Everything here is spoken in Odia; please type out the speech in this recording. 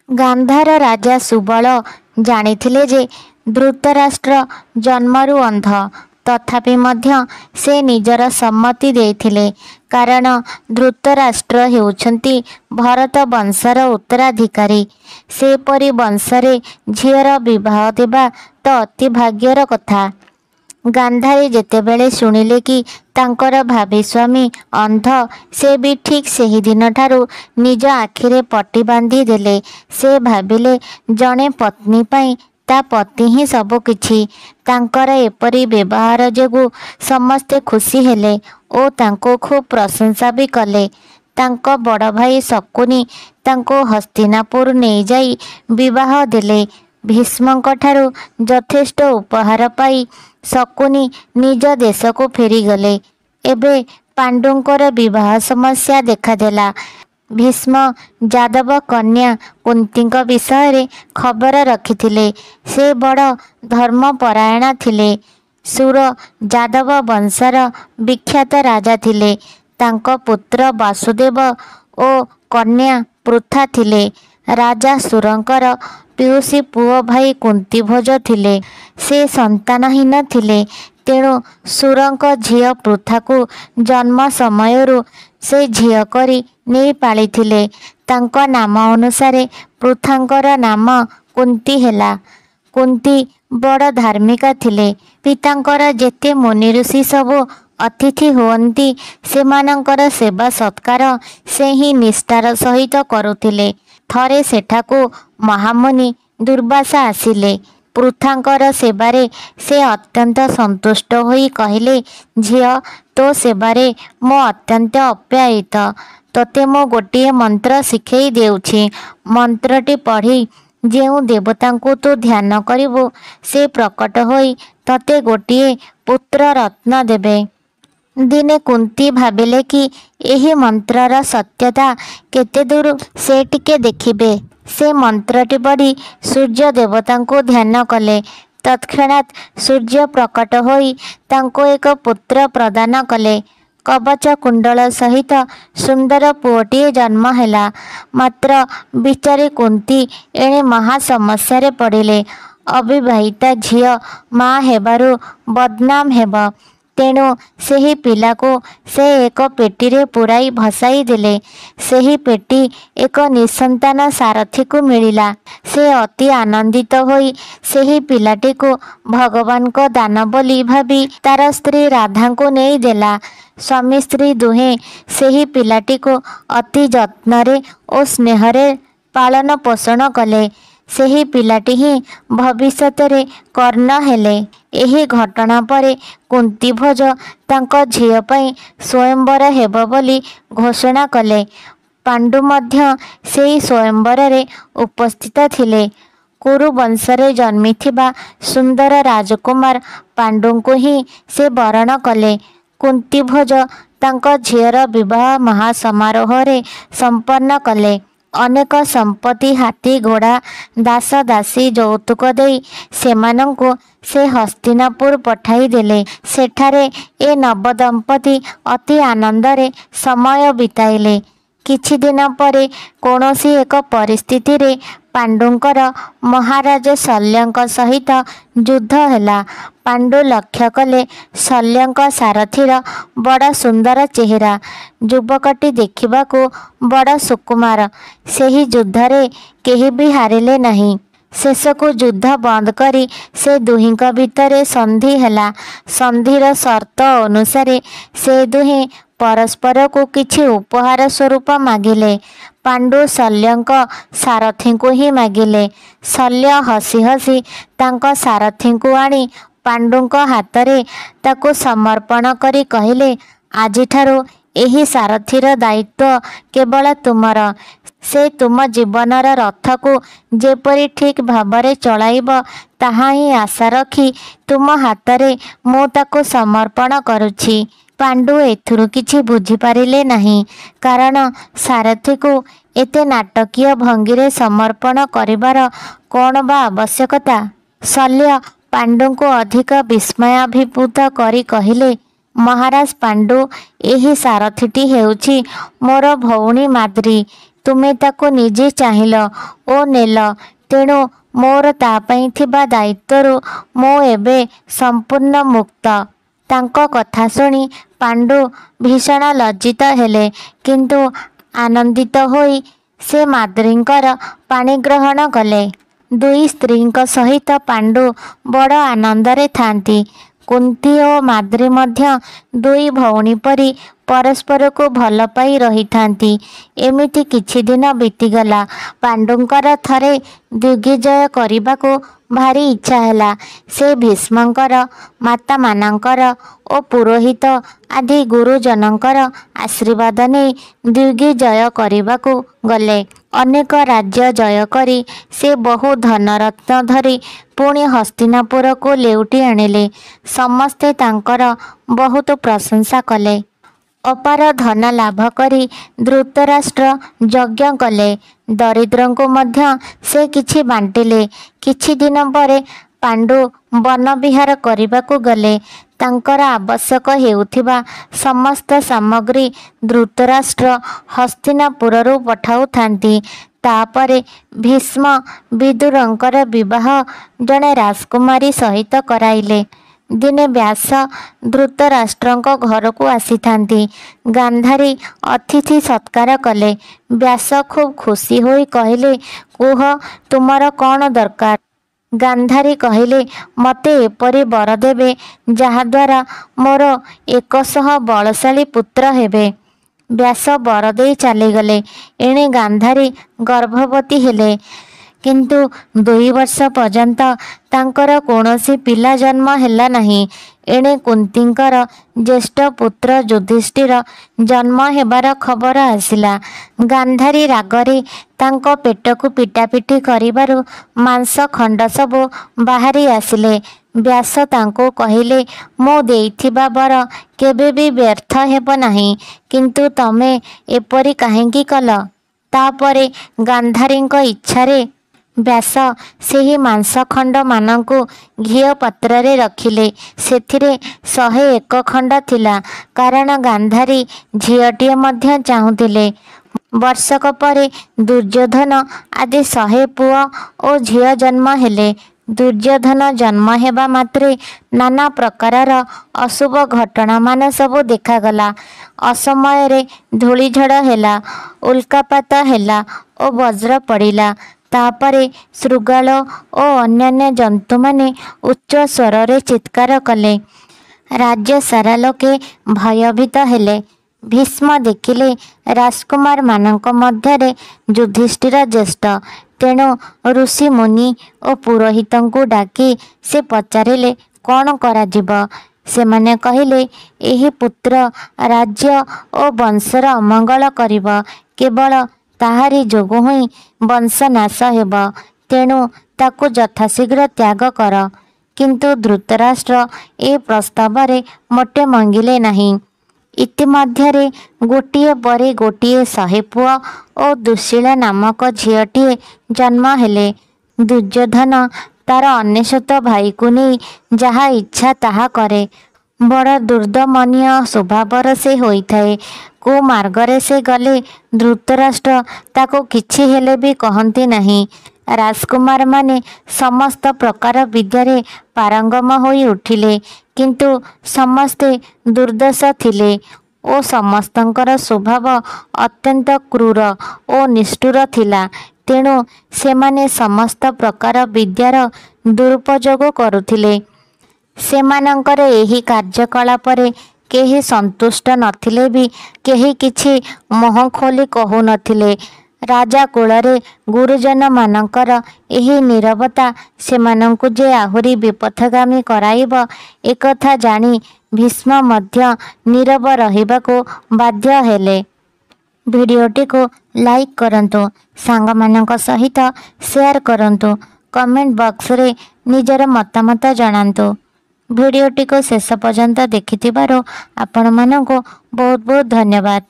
ଗାନ୍ଧାର ରାଜା ସୁବଳ ଜାଣିଥିଲେ ଯେ ଧୃତରାଷ୍ଟ୍ର ଜନ୍ମରୁ ଅନ୍ଧ। ତଥାପି ମଧ୍ୟ ସେ ନିଜର ସମ୍ମତି ଦେଇଥିଲେ, କାରଣ ଧୃତରାଷ୍ଟ୍ର ହେଉଛନ୍ତି ଭରତ ବଂଶର ଉତ୍ତରାଧିକାରୀ। ସେପରି ବଂଶରେ ଝିଅର ବିବାହ ଦେବା ତ ଅତି ଭାଗ୍ୟର କଥା। ଗାନ୍ଧାରୀ ଯେତେବେଳେ ଶୁଣିଲେ କି ତାଙ୍କର ଭାବୀ ସ୍ୱାମୀ ଅନ୍ଧ, ସେ ବି ଠିକ୍ ସେହିଦିନଠାରୁ ନିଜ ଆଖିରେ ପଟି ବାନ୍ଧି ଦେଲେ। ସେ ଭାବିଲେ ଜଣେ ପତ୍ନୀ ପାଇଁ ତା ପତି ହିଁ ସବୁକିଛି। ତାଙ୍କର ଏପରି ବ୍ୟବହାର ଯୋଗୁଁ ସମସ୍ତେ ଖୁସି ହେଲେ ଓ ତାଙ୍କୁ ଖୁବ୍ ପ୍ରଶଂସା ବି କଲେ। ତାଙ୍କ ବଡ଼ ଭାଇ ଶକୁନି ତାଙ୍କୁ ହସ୍ତିନାପୁର ନେଇଯାଇ ବିବାହ ଦେଲେ। ଭୀଷ୍ମଙ୍କଠାରୁ ଯଥେଷ୍ଟ ଉପହାର ପାଇ ଶକୁନି ନିଜ ଦେଶକୁ ଫେରିଗଲେ। ଏବେ ପାଣ୍ଡୁଙ୍କର ବିବାହ ସମସ୍ୟା ଦେଖାଦେଲା। ଭୀଷ୍ମ ଯାଦବ କନ୍ୟା କୁନ୍ତୀଙ୍କ ବିଷୟରେ ଖବର ରଖିଥିଲେ। ସେ ବଡ଼ ଧର୍ମପରାୟଣା ଥିଲେ। ସୁର ଯାଦବ ବଂଶର ବିଖ୍ୟାତ ରାଜା ଥିଲେ। ତାଙ୍କ ପୁତ୍ର ବାସୁଦେବ ଓ କନ୍ୟା ପୃଥା ଥିଲେ। ରାଜା ସୁରଙ୍କର ପିଉସୀ ପୁଅ ଭାଇ କୁନ୍ତୀଭୋଜ ଥିଲେ। ସେ ସନ୍ତାନହୀନ ଥିଲେ। ତେଣୁ ସୁରଙ୍କ ଝିଅ ପୃଥାକୁ ଜନ୍ମ ସମୟରୁ ସେ ଝିଅ କରି ନେଇ ପାଳିଥିଲେ। ତାଙ୍କ ନାମ ଅନୁସାରେ ପୃଥାଙ୍କର ନାମ କୁନ୍ତୀ ହେଲା। କୁନ୍ତୀ ବଡ଼ ଧାର୍ମିକା ଥିଲେ। ପିତାଙ୍କର ଯେତେ ମୁନି ଋଷି ସବୁ ଅତିଥି ହୁଅନ୍ତି, ସେମାନଙ୍କର ସେବା ସତ୍କାର ସେ ହିଁ ନିଷ୍ଠାର ସହିତ କରୁଥିଲେ। ଥରେ ସେଠାକୁ ମହାମୁନି ଦୁର୍ବାସା ଆସିଲେ। ପୃଥାଙ୍କର ସେବାରେ ସେ ଅତ୍ୟନ୍ତ ସନ୍ତୁଷ୍ଟ ହୋଇ କହିଲେ, ଝିଅ, ତୋ ସେବାରେ ମୁଁ ଅତ୍ୟନ୍ତ ଆପ୍ୟାୟିତ। ତୋତେ ମୁଁ ଗୋଟିଏ ମନ୍ତ୍ର ଶିଖେଇ ଦେଉଛି। ମନ୍ତ୍ରଟି ପଢ଼ି ଯେଉଁ ଦେବତାଙ୍କୁ ତୁ ଧ୍ୟାନ କରିବୁ, ସେ ପ୍ରକଟ ହୋଇ ତୋତେ ଗୋଟିଏ ପୁତ୍ର ରତ୍ନ ଦେବେ। ଦିନେ କୁନ୍ତୀ ଭାବିଲେ କି ଏହି ମନ୍ତ୍ରର ସତ୍ୟତା କେତେଦୂର ସେ ଟିକେ ଦେଖିବେ। ସେ ମନ୍ତ୍ରଟି ପଢ଼ି ସୂର୍ଯ୍ୟ ଦେବତାଙ୍କୁ ଧ୍ୟାନ କଲେ। ତତ୍କ୍ଷଣାତ୍ ସୂର୍ଯ୍ୟ ପ୍ରକଟ ହୋଇ ତାଙ୍କୁ ଏକ ପୁତ୍ର ପ୍ରଦାନ କଲେ। କବଚ କୁଣ୍ଡଳ ସହିତ ସୁନ୍ଦର ପୁଅଟିଏ ଜନ୍ମ ହେଲା। ମାତ୍ର ବିଚାରୀ କୁନ୍ତୀ ଏଣେ ମହା ସମସ୍ୟାରେ ପଡ଼ିଲେ। ଅବିବାହିତା ଝିଅ ମା ହେବାରୁ ବଦନାମ ହେବ। ତେଣୁ ସେହି ପିଲାକୁ ସେ ଏକ ପେଟିରେ ପୂରାଇ ଭସାଇ ଦେଲେ। ସେହି ପେଟି ଏକ ନିଃସନ୍ତାନ ସାରଥୀକୁ ମିଳିଲା। ସେ ଅତି ଆନନ୍ଦିତ ହୋଇ ସେହି ପିଲାଟିକୁ ଭଗବାନଙ୍କ ଦାନ ବୋଲି ଭାବି ତାର ସ୍ତ୍ରୀ ରାଧାଙ୍କୁ ନେଇ ଦେଲା। ସ୍ୱାମୀ ସ୍ତ୍ରୀ ଦୁହେଁ ସେହି ପିଲାଟିକୁ ଅତି ଯତ୍ନରେ ଓ ସ୍ନେହରେ ପାଳନ ପୋଷଣ କଲେ। ସେହି ପିଲାଟି ହିଁ ଭବିଷ୍ୟତରେ କର୍ଣ୍ଣ ହେଲେ। ଏହି ଘଟଣା ପରେ କୁନ୍ତୀଭୋଜ ତାଙ୍କ ଝିଅ ପାଇଁ ସ୍ୱୟଂବର ହେବ ବୋଲି ଘୋଷଣା କଲେ। ପାଣ୍ଡୁ ମଧ୍ୟ ସେହି ସ୍ୱୟଂବରରେ ଉପସ୍ଥିତ ଥିଲେ। କୁରୁ ବଂଶରେ ଜନ୍ମିଥିବା ସୁନ୍ଦର ରାଜକୁମାର ପାଣ୍ଡୁଙ୍କୁ ହିଁ ସେ ବରଣ କଲେ। କୁନ୍ତୀଭୋଜ ତାଙ୍କ ଝିଅର ବିବାହ ମହାସମାରୋହରେ ସମ୍ପନ୍ନ କଲେ। ଅନେକ ସମ୍ପତ୍ତି, ହାତୀ ଘୋଡ଼ା, ଦାସ ଦାସୀ ଯୌତୁକ ଦେଇ ସେମାନଙ୍କୁ ସେ ହସ୍ତିନାପୁର ପଠାଇ ଦେଲେ। ସେଠାରେ ଏ ନବଦମ୍ପତି ଅତି ଆନନ୍ଦରେ ସମୟ ବିତାଇଲେ। କିଛିଦିନ ପରେ କୌଣସି ଏକ ପରିସ୍ଥିତିରେ ପାଣ୍ଡୁଙ୍କର ମହାରାଜ ଶଲ୍ୟଙ୍କ ସହିତ ଯୁଦ୍ଧ ହେଲା। ପାଣ୍ଡୁ ଲକ୍ଷ୍ୟ କଲେ ଶଲ୍ୟଙ୍କ ସାରଥୀର ବଡ଼ ସୁନ୍ଦର ଚେହେରା। ଯୁବକଟି ଦେଖିବାକୁ ବଡ଼ ସୁକୁମାର। ସେହି ଯୁଦ୍ଧରେ କେହି ବି ହାରିଲେ ନାହିଁ। ଶେଷକୁ ଯୁଦ୍ଧ ବନ୍ଦ କରି ସେ ଦୁହିଁଙ୍କ ଭିତରେ ସନ୍ଧି ହେଲା। ସନ୍ଧିର ସର୍ତ୍ତ ଅନୁସାରେ ସେ ଦୁହେଁ ପରସ୍ପରକୁ କିଛି ଉପହାର ସ୍ୱରୂପ ମାଗିଲେ। ପାଣ୍ଡୁ ଶଲ୍ୟଙ୍କ ସାରଥୀଙ୍କୁ ହିଁ ମାଗିଲେ। ଶଲ୍ୟ ହସି ହସି ତାଙ୍କ ସାରଥୀଙ୍କୁ ଆଣି ପାଣ୍ଡୁଙ୍କ ହାତରେ ତାକୁ ସମର୍ପଣ କରି କହିଲେ, ଆଜିଠାରୁ ଏହି ସାରଥୀର ଦାୟିତ୍ୱ କେବଳ ତୁମର। ସେ ତୁମ ଜୀବନର ରଥକୁ ଯେପରି ଠିକ୍ ଭାବରେ ଚଳାଇବ, ତାହା ହିଁ ଆଶା ରଖି ତୁମ ହାତରେ ମୁଁ ତାକୁ ସମର୍ପଣ କରୁଛି। ପାଣ୍ଡୁ ଏଥିରୁ କିଛି ବୁଝିପାରିଲେ ନାହିଁ, କାରଣ ସାରଥୀକୁ ଏତେ ନାଟକୀୟ ଭଙ୍ଗୀରେ ସମର୍ପଣ କରିବାର କ'ଣ ବା ଆବଶ୍ୟକତା। ଶଲ୍ୟ ପାଣ୍ଡୁଙ୍କୁ ଅଧିକ ବିସ୍ମୟାଭିଭୂତ କରି କହିଲେ, ମହାରାଜ ପାଣ୍ଡୁ, ଏହି ସାରଥୀଟି ହେଉଛି ମୋର ଭଉଣୀ ମାଦ୍ରୀ। ତୁମେ ତାକୁ ନିଜେ ଚାହିଁଲ ଓ ନେଲ, ତେଣୁ ମୋର ତା ପାଇଁ ଥିବା ଦାୟିତ୍ୱରୁ ମୁଁ ଏବେ ସମ୍ପୂର୍ଣ୍ଣ ମୁକ୍ତ। ତାଙ୍କ କଥା ଶୁଣି ପାଣ୍ଡୁ ଭୀଷଣ ଲଜ୍ଜିତ ହେଲେ, କିନ୍ତୁ ଆନନ୍ଦିତ ହୋଇ ସେ ମାଦ୍ରୀଙ୍କର ପାଣି ଗ୍ରହଣ କଲେ। ଦୁଇ ସ୍ତ୍ରୀଙ୍କ ସହିତ ପାଣ୍ଡୁ ବଡ଼ ଆନନ୍ଦରେ ଥାନ୍ତି। କୁନ୍ତୀ ଓ ମାଦ୍ରୀ ମଧ୍ୟ ଦୁଇ ଭଉଣୀ ପରି ପରସ୍ପରକୁ ଭଲ ପାଇ ରହିଥାନ୍ତି। ଏମିତି କିଛି ଦିନ ବିତିଗଲା। ପାଣ୍ଡୁଙ୍କର ଥରେ ଦିଗ୍ବିଜୟ କରିବାକୁ ଭାରି ଇଚ୍ଛା ହେଲା। ସେ ଭୀଷ୍ମଙ୍କର, ମାତାମାନଙ୍କର ଓ ପୁରୋହିତ ଆଦି ଗୁରୁଜନଙ୍କର ଆଶୀର୍ବାଦ ନେଇ ଦିଗ୍ବିଜୟ କରିବାକୁ ଗଲେ। ଅନେକ ରାଜ୍ୟ ଜୟ କରି ସେ ବହୁ ଧନରତ୍ନ ଧରି ପୁଣି ହସ୍ତିନାପୁରକୁ ଲେଉଟି ଆଣିଲେ। ସମସ୍ତେ ତାଙ୍କର ବହୁତ ପ୍ରଶଂସା କଲେ। ଅପାର ଧନ ଲାଭ କରି ଧୃତରାଷ୍ଟ୍ର ଯଜ୍ଞ କଲେ। ଦରିଦ୍ରଙ୍କୁ ମଧ୍ୟ ସେ କିଛି ବାଣ୍ଟିଲେ। କିଛି ଦିନ ପରେ ପାଣ୍ଡୁ ବନବିହାର କରିବାକୁ ଗଲେ। ତାଙ୍କର ଆବଶ୍ୟକ ହେଉଥିବା ସମସ୍ତ ସାମଗ୍ରୀ ଧୃତରାଷ୍ଟ୍ର ହସ୍ତିନାପୁରରୁ ପଠାଉଥାନ୍ତି। ତାପରେ ଭୀଷ୍ମ ବିଦୁରଙ୍କର ବିବାହ ଜଣେ ରାଜକୁମାରୀ ସହିତ କରାଇଲେ। ଦିନେ ବ୍ୟାସ ଧୃତରାଷ୍ଟ୍ରଙ୍କ ଘରକୁ ଆସିଥାନ୍ତି। ଗାନ୍ଧାରୀ ଅତିଥି ସତ୍କାର କଲେ। ବ୍ୟାସ ଖୁବ୍ ଖୁସି ହୋଇ କହିଲେ, କୁହ, ତୁମର କ'ଣ ଦରକାର? ଗାନ୍ଧାରୀ କହିଲେ, ମୋତେ ଏପରି ବର ଦେବେ ଯାହାଦ୍ୱାରା ମୋର 100 ବଳଶାଳୀ ପୁତ୍ର ହେବେ। ବ୍ୟାସ ବର ଦେଇ ଚାଲିଗଲେ। ଏଣେ ଗାନ୍ଧାରୀ ଗର୍ଭବତୀ ହେଲେ, କିନ୍ତୁ 2 ବର୍ଷ ପର୍ଯ୍ୟନ୍ତ ତାଙ୍କର କୌଣସି ପିଲା ଜନ୍ମ ହେଲା ନାହିଁ। ଏଣେ କୁନ୍ତୀଙ୍କର ଜ୍ୟେଷ୍ଠ ପୁତ୍ର ଯୁଧିଷ୍ଠିର ଜନ୍ମ ହେବାର ଖବର ଆସିଲା। ଗାନ୍ଧାରୀ ରାଗରେ ତାଙ୍କ ପେଟକୁ ପିଟାପିଟି କରିବାରୁ ମାଂସ ଖଣ୍ଡ ସବୁ ବାହାରି ଆସିଲେ। ବ୍ୟାସ ତାଙ୍କୁ କହିଲେ, ମୁଁ ଦେଇଥିବା ବର କେବେ ବି ବ୍ୟର୍ଥ ହେବ ନାହିଁ, କିନ୍ତୁ ତମେ ଏପରି କାହିଁକି କଲ? ତାପରେ ଗାନ୍ଧାରୀଙ୍କ ଇଚ୍ଛାରେ ବ୍ୟାସ ସେହି ମାଂସଖଣ୍ଡମାନଙ୍କୁ ଘିଅ ପାତ୍ରରେ ରଖିଲେ। ସେଥିରେ 101 ଖଣ୍ଡ ଥିଲା, କାରଣ ଗାନ୍ଧାରୀ ଝିଅଟିଏ ମଧ୍ୟ ଚାହୁଁଥିଲେ। ବର୍ଷକ ପରେ ଦୁର୍ଯ୍ୟୋଧନ ଆଦି 100 ପୁଅ ଓ ଝିଅ ଜନ୍ମ ହେଲେ। ଦୁର୍ଯ୍ୟୋଧନ ଜନ୍ମ ହେବା ମାତ୍ରେ ନାନା ପ୍ରକାରର ଅଶୁଭ ଘଟଣାମାନ ସବୁ ଦେଖାଗଲା। ଅସମୟରେ ଧୂଳିଝଡ଼ ହେଲା, ଉଲ୍କାପାତ ହେଲା ଓ ବଜ୍ର ପଡ଼ିଲା। ତାପରେ ଶୃଗାଳ ଓ ଅନ୍ୟାନ୍ୟ ଜନ୍ତୁମାନେ ଉଚ୍ଚ ସ୍ୱରରେ ଚିତ୍କାର କଲେ। ରାଜ୍ୟ ସାରା ଲୋକେ ଭୟଭୀତ ହେଲେ। ଭୀଷ୍ମ ଦେଖିଲେ ରାଜକୁମାରମାନଙ୍କ ମଧ୍ୟରେ ଯୁଧିଷ୍ଠିର ଜ୍ୟେଷ୍ଠ। ତେଣୁ ଋଷିମୁନି ଓ ପୁରୋହିତଙ୍କୁ ଡାକି ସେ ପଚାରିଲେ, କ'ଣ କରାଯିବ? ସେମାନେ କହିଲେ, ଏହି ପୁତ୍ର ରାଜ୍ୟ ଓ ବଂଶର ଅମଙ୍ଗଳ କରିବ। କେବଳ ତାହାରି ଯୋଗୁଁ ହିଁ ବଂଶନାଶ ହେବ। ତେଣୁ ତାକୁ ଯଥାଶୀଘ୍ର ତ୍ୟାଗ କର। କିନ୍ତୁ ଧୃତରାଷ୍ଟ୍ର ଏ ପ୍ରସ୍ତାବରେ ମୋଟେ ମଙ୍ଗିଲେ ନାହିଁ। ଇତିମଧ୍ୟରେ ଗୋଟିଏ ପରେ ଗୋଟିଏ 100 ପୁଅ ଓ ଦୁଃଶୀଳା ନାମକ ଝିଅଟିଏ ଜନ୍ମ ହେଲେ। ଦୁର୍ଯ୍ୟୋଧନ ତାର 99 ଭାଇକୁ ନେଇ ଯାହା ଇଚ୍ଛା ତାହା କରେ। ବଡ଼ ଦୁର୍ଦମନୀୟ ସ୍ୱଭାବର ସେ ହୋଇଥାଏ। କୁମାର୍ଗରେ ସେ ଗଲେ ଧୃତରାଷ୍ଟ୍ର ତାକୁ କିଛି ହେଲେ ବି କହନ୍ତି ନାହିଁ। ରାଜକୁମାରମାନେ ସମସ୍ତ ପ୍ରକାର ବିଦ୍ୟାରେ ପାରଙ୍ଗମ ହୋଇ ଉଠିଲେ, କିନ୍ତୁ ସମସ୍ତେ ଦୁର୍ଦ୍ଦଶ ଥିଲେ ଓ ସମସ୍ତଙ୍କର ସ୍ୱଭାବ ଅତ୍ୟନ୍ତ କ୍ରୂର ଓ ନିଷ୍ଠୁର ଥିଲା। ତେଣୁ ସେମାନେ ସମସ୍ତ ପ୍ରକାର ବିଦ୍ୟାର ଦୁରୁପଯୋଗ କରୁଥିଲେ। ସେମାନଙ୍କର ଏହି କାର୍ଯ୍ୟକଳାପରେ କେହି ସନ୍ତୁଷ୍ଟ ନଥିଲେ ବି କେହି କିଛି ମୁହଁ ଖୋଲି କହୁନଥିଲେ। ରାଜା କୋଳରେ ଗୁରୁଜନମାନଙ୍କର ଏହି ନୀରବତା ସେମାନଙ୍କୁ ଯେ ଆହୁରି ବିପଥଗାମୀ କରାଇବ, ଏକଥା ଜାଣି ଭୀଷ୍ମ ମଧ୍ୟ ନୀରବ ରହିବାକୁ ବାଧ୍ୟ ହେଲେ। ଭିଡ଼ିଓଟିକୁ ଲାଇକ୍ କରନ୍ତୁ, ସାଙ୍ଗମାନଙ୍କ ସହିତ ସେୟାର କରନ୍ତୁ, କମେଣ୍ଟ ବକ୍ସରେ ନିଜର ମତାମତ ଜଣାନ୍ତୁ। ଭିଡ଼ିଓଟିକୁ ଶେଷ ପର୍ଯ୍ୟନ୍ତ ଦେଖିଥିବାରୁ ଆପଣମାନଙ୍କୁ ବହୁତ ବହୁତ ଧନ୍ୟବାଦ।